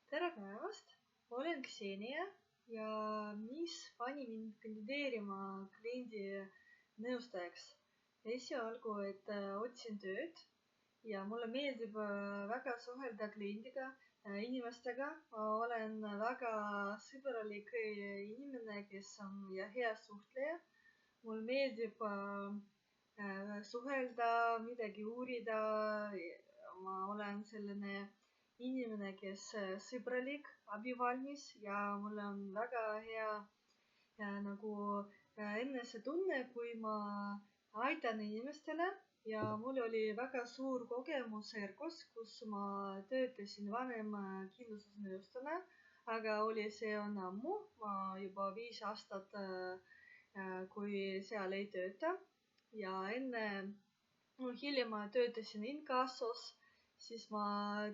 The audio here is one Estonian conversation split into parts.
Tere päevast! Ma olen Ksenia ja mis pani mind kandideerima kliendi nõustajaks. Esialgu, et otsin tööd ja mulle meeldib väga suhelda kliendiga, inimestega. Ma olen väga sõbralik inimene, kes on ja hea suhtleja. Mul meeldib suhelda, midagi uurida. Ma olen selline inimene, kes sõbralik, abivalmis ja mul on väga hea nagu enesetunne, kui ma aitan inimestele. Ja mul oli väga suur kogemus ERGO-s, kus ma töötasin vanem kindlustusnõustajana, aga see on ammu, ma juba 5 aastat, kui seal ei tööta. Ja hiljem ma töötasin inkassos, siis ma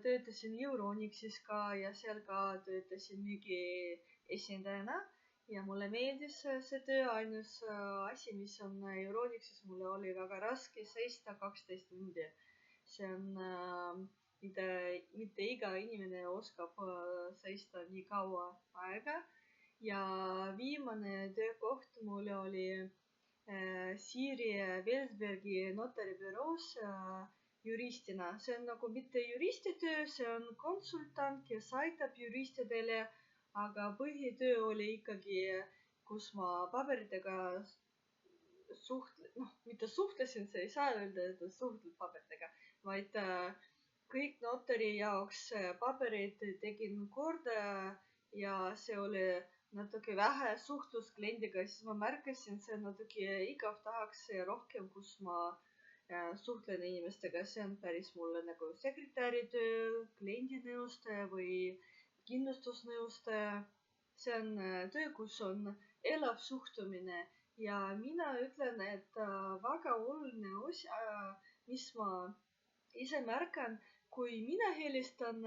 töötasin Euronixis ka ja seal ka töötasin müügi esindajana. Ja mulle meeldis see töö, ainus asi, mis on Euronixis, mulle oli väga raske seista 12 tundi. See on mitte iga inimene oskab seista nii kaua aega. Ja viimane töökoht mul oli Siiri Velsbergi notaribüroos juristina. See on nagu mitte juristitöö, see on konsultant, kes aitab juristidele, aga põhitöö oli ikkagi, kus ma paberitega mitte suhtlesin, see ei saa öelda, et suhtled paberitega, vaid kõik notari jaoks paberid tegin korda ja see oli natuke vähe suhtlus kliendiga, siis ma märkasin, see natuke igav, tahaks rohkem, kus ma suhtlen inimestega. See on päris mulle nagu sekretäritöö, kliendinõustaja või kindlustusnõustaja. See on töö, kus on elav suhtumine ja mina ütlen, et väga oluline osa, mis ma ise märkan, kui mina helistan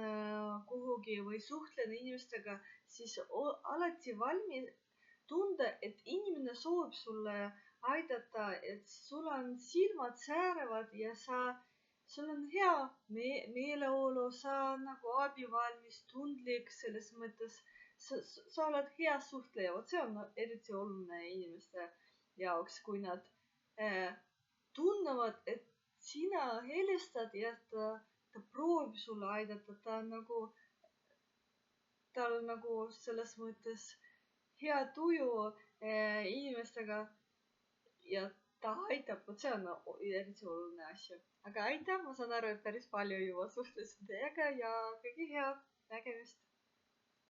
kuhugi või suhtlen inimestega, siis alati valmis tunda, et inimene soovib sulle aidata, et sul on silmad sääravad ja sul on hea meeleolu, sa nagu abivalmis, tundlik selles mõttes. Sa oled hea suhtleja, vot see on eriti oluline inimeste jaoks, kui nad tunnevad, et sina helistad ja ta proovib sulle aidata, tal nagu selles mõttes hea tuju inimestega ja ta aitab, vot see on eriti oluline asja. Aga aitäh, ma saan aru, et päris palju juba suhtlesin teiega ja kõige head nägemist!